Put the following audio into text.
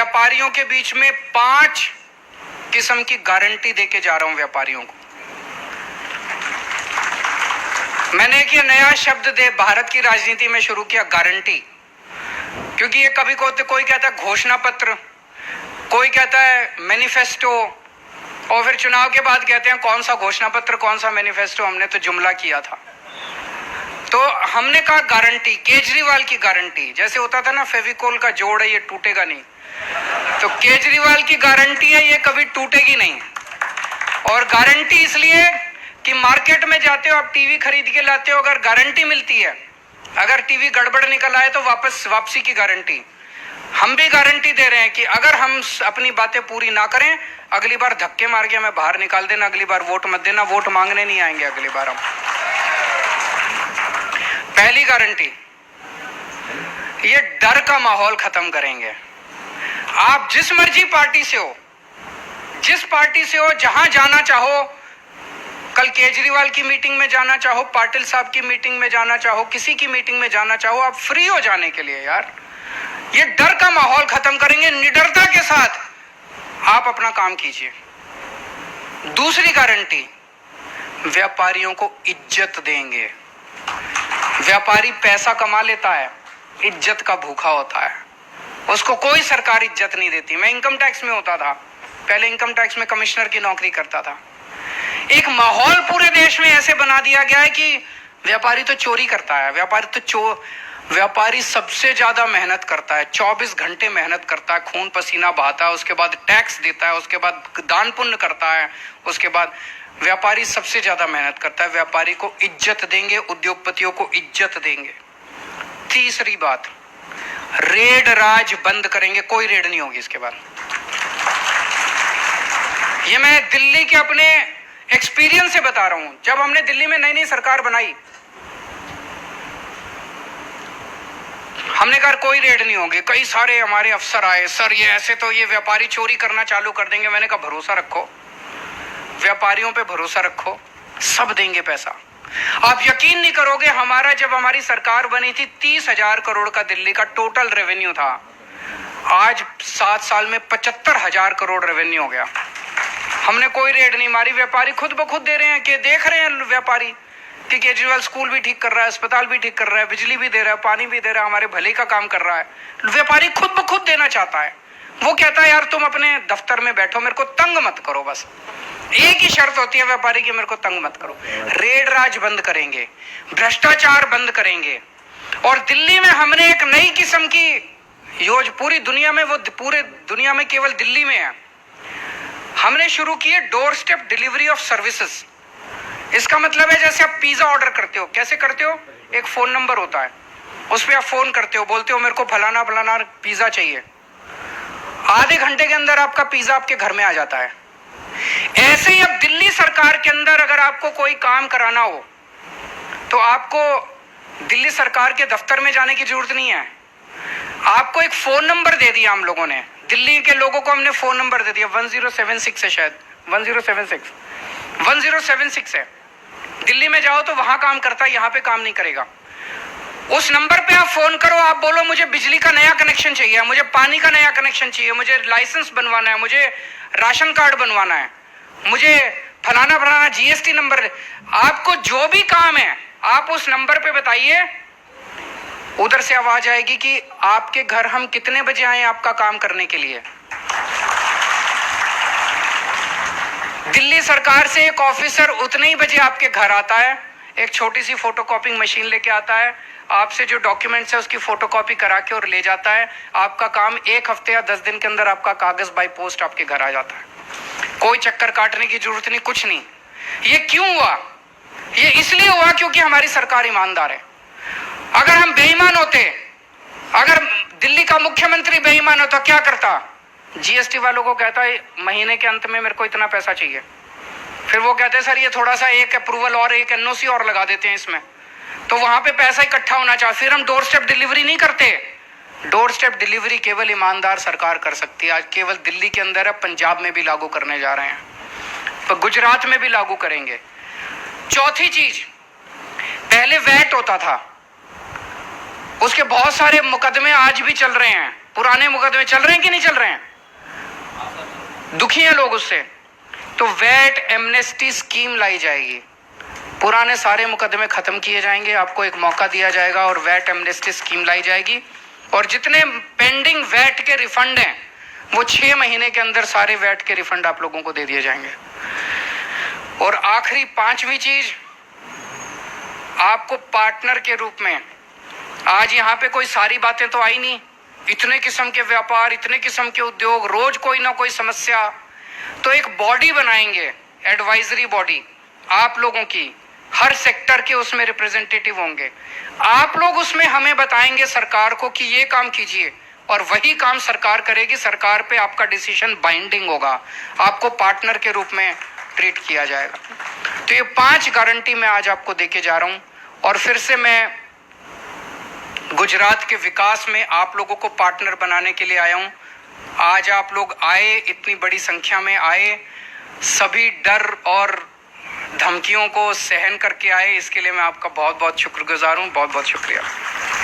व्यापारियों के बीच में 5 किस्म की गारंटी देके जा रहा हूं व्यापारियों को। मैंने एक ये नया शब्द दे भारत की राजनीति में शुरू किया, गारंटी, क्योंकि ये कभी कोई कहता है घोषणा पत्र, कोई कहता है मैनिफेस्टो, और फिर चुनाव के बाद कहते हैं कौन सा घोषणा पत्र कौन सा मैनिफेस्टो, हमने तो जुमला किया था। तो हमने कहा गारंटी, केजरीवाल की गारंटी, जैसे होता था ना फेविकोल का जोड़ है ये टूटेगा नहीं, तो केजरीवाल की गारंटी है ये कभी टूटेगी नहीं। और गारंटी इसलिए कि मार्केट में जाते हो आप, टीवी खरीद के लाते हो, अगर गारंटी मिलती है, अगर टीवी गड़बड़ निकल आए तो वापसी की गारंटी। हम भी गारंटी दे रहे हैं कि अगर हम अपनी बातें पूरी ना करें, अगली बार धक्के मार के हमें बाहर निकाल देना, अगली बार वोट मत देना, वोट मांगने नहीं आएंगे अगली बार हम। पहली गारंटी, ये डर का माहौल खत्म करेंगे। आप जिस मर्जी पार्टी से हो, जिस पार्टी से हो, जहां जाना चाहो, कल केजरीवाल की मीटिंग में जाना चाहो, पाटिल साहब की मीटिंग में जाना चाहो, किसी की मीटिंग में जाना चाहो, आप फ्री हो जाने के लिए। यार ये डर का माहौल खत्म करेंगे, निडरता के साथ आप अपना काम कीजिए। दूसरी गारंटी, व्यापारियों को इज्जत देंगे। व्यापारी पैसा कमा लेता है, इज्जत का भूखा होता है, उसको कोई सरकार इज्जत नहीं देती। मैं इनकम टैक्स में होता था, पहले इनकम टैक्स में कमिश्नर की नौकरी करता था। एक माहौल पूरे देश में ऐसे बना दिया गया है कि व्यापारी तो चोरी करता है, व्यापारी सबसे ज्यादा मेहनत करता है, 24 घंटे मेहनत करता है, खून पसीना बहाता है, उसके बाद टैक्स देता है, उसके बाद दान पुण्य करता है, उसके बाद व्यापारी सबसे ज्यादा मेहनत करता है। व्यापारी को इज्जत देंगे, उद्योगपतियों को इज्जत देंगे। तीसरी बात, रेड राज बंद करेंगे, कोई रेड नहीं होगी इसके बाद। ये मैं दिल्ली के अपने एक्सपीरियंस से बता रहा हूं। जब हमने दिल्ली में नई नई सरकार बनाई, हमने कहा कोई रेड नहीं होगी। कई सारे हमारे अफसर आए, सर ये ऐसे तो ये व्यापारी चोरी करना चालू कर देंगे। मैंने कहा भरोसा रखो, व्यापारियों पे भरोसा रखो, सब देंगे पैसा। आप यकीन नहीं करोगे, जब हमारी सरकार बनी थी 30,000 करोड़ का दिल्ली का टोटल रेवेन्यू था। आज 7 साल में 75,000 करोड़ रेवेन्यू हो गया। हमने कोई रेड नहीं मारी, व्यापारी खुद ब खुद दे रहे हैं, कि देख रहे हैं व्यापारी कि केजरीवाल स्कूल भी ठीक कर रहा है, अस्पताल भी ठीक कर रहा है, बिजली भी दे रहा है, पानी भी दे रहा है, हमारे भले का काम कर रहा है। व्यापारी खुद ब खुद देना चाहता है। वो कहता है यार तुम अपने दफ्तर में बैठो, मेरे को तंग मत करो। बस एक ही शर्त होती है व्यापारी की, मेरे को तंग मत करो। रेड राज बंद करेंगे, भ्रष्टाचार बंद करेंगे। और दिल्ली में हमने एक नई किस्म की योजना, पूरी दुनिया में, वो पूरे दुनिया में केवल दिल्ली में है, हमने शुरू की है door step delivery of services. इसका मतलब है जैसे आप पिज्जा ऑर्डर करते हो, कैसे करते हो? एक फोन नंबर होता है, उस पर आप फोन करते हो, बोलते हो मेरे को फलाना फलाना पिज्जा चाहिए, आधे घंटे के अंदर आपका पिज्जा आपके घर में आ जाता है। ऐसे ही अब दिल्ली सरकार के अंदर अगर आपको कोई काम कराना हो तो आपको दिल्ली सरकार के दफ्तर में जाने की जरूरत नहीं है। आपको एक फोन नंबर दे दिया हम लोगों ने, दिल्ली के लोगों को हमने फोन नंबर दे दिया, 1076 है, शायद 1076 है। दिल्ली में जाओ तो वहां काम करता है, यहां पे काम नहीं करेगा। उस नंबर पे आप फोन करो, आप बोलो मुझे बिजली का नया कनेक्शन चाहिए, मुझे पानी का नया कनेक्शन चाहिए, मुझे लाइसेंस बनवाना है, मुझे राशन कार्ड बनवाना है, मुझे फलाना फलाना जीएसटी नंबर, आपको जो भी काम है आप उस नंबर पे बताइए। उधर से आवाज आएगी कि आपके घर हम कितने बजे आए आपका काम करने के लिए। दिल्ली सरकार से एक ऑफिसर उतने ही बजे आपके घर आता है, एक छोटी सी फोटोकॉपिंग मशीन लेके आता है, आपसे जो डॉक्यूमेंट्स है उसकी फोटोकॉपी करा के और ले जाता है। आपका काम 1 हफ्ते या 10 दिन के अंदर आपका कागज बाय पोस्ट आपके घर आ जाता है। कोई चक्कर काटने की जरूरत नहीं, कुछ नहीं। ये क्यों हुआ? ये इसलिए हुआ क्योंकि हमारी सरकार ईमानदार है। अगर हम बेईमान होते, अगर दिल्ली का मुख्यमंत्री बेईमान होता, क्या करता? जीएसटी वालों को कहता है महीने के अंत में मेरे को इतना पैसा चाहिए, फिर वो कहते हैं सर ये थोड़ा सा एक अप्रूवल और एक एनओसी और लगा देते हैं इसमें, तो वहां पे पैसा इकट्ठा होना चाहिए। फिर हम डोर स्टेप डिलीवरी नहीं करते। डोर स्टेप डिलीवरी केवल ईमानदार सरकार कर सकती है। आज केवल दिल्ली के अंदर है, पंजाब में भी लागू करने जा रहे हैं, तो गुजरात में भी लागू करेंगे। चौथी चीज, पहले वैट होता था, उसके बहुत सारे मुकदमे आज भी चल रहे हैं। पुराने मुकदमे चल रहे हैं कि नहीं चल रहे हैं? दुखी हैं लोग उससे। तो वैट एमनेस्टी स्कीम लाई जाएगी, पुराने सारे मुकदमे खत्म किए जाएंगे, आपको एक मौका दिया जाएगा और वैट एमनेस्टी स्कीम लाई जाएगी। और जितने पेंडिंग वैट के रिफंड हैं वो 6 महीने के अंदर सारे वैट के रिफंड आप लोगों को दे दिए जाएंगे। और आखिरी 5वीं चीज, आपको पार्टनर के रूप में, आज यहां पे कोई सारी बातें तो आई नहीं, इतने किस्म के व्यापार, इतने किस्म के उद्योग, रोज कोई ना कोई समस्या, तो एक बॉडी बनाएंगे, एडवाइजरी बॉडी आप लोगों की, हर सेक्टर के उसमें रिप्रेजेंटेटिव होंगे। आप लोग उसमें हमें बताएंगे सरकार को कि ये काम कीजिए, और वही काम सरकार करेगी। सरकार पे आपका डिसीजन बाइंडिंग होगा, आपको पार्टनर के रूप में ट्रीट किया जाएगा। तो ये 5 गारंटी मैं आज आपको देके जा रहा हूं। और फिर से मैं गुजरात के विकास में आप लोगों को पार्टनर बनाने के लिए आया हूं। आज आप लोग आए, इतनी बड़ी संख्या में आए, सभी डर और धमकियों को सहन करके आए, इसके लिए मैं आपका बहुत बहुत शुक्रगुजार हूं। बहुत बहुत शुक्रिया।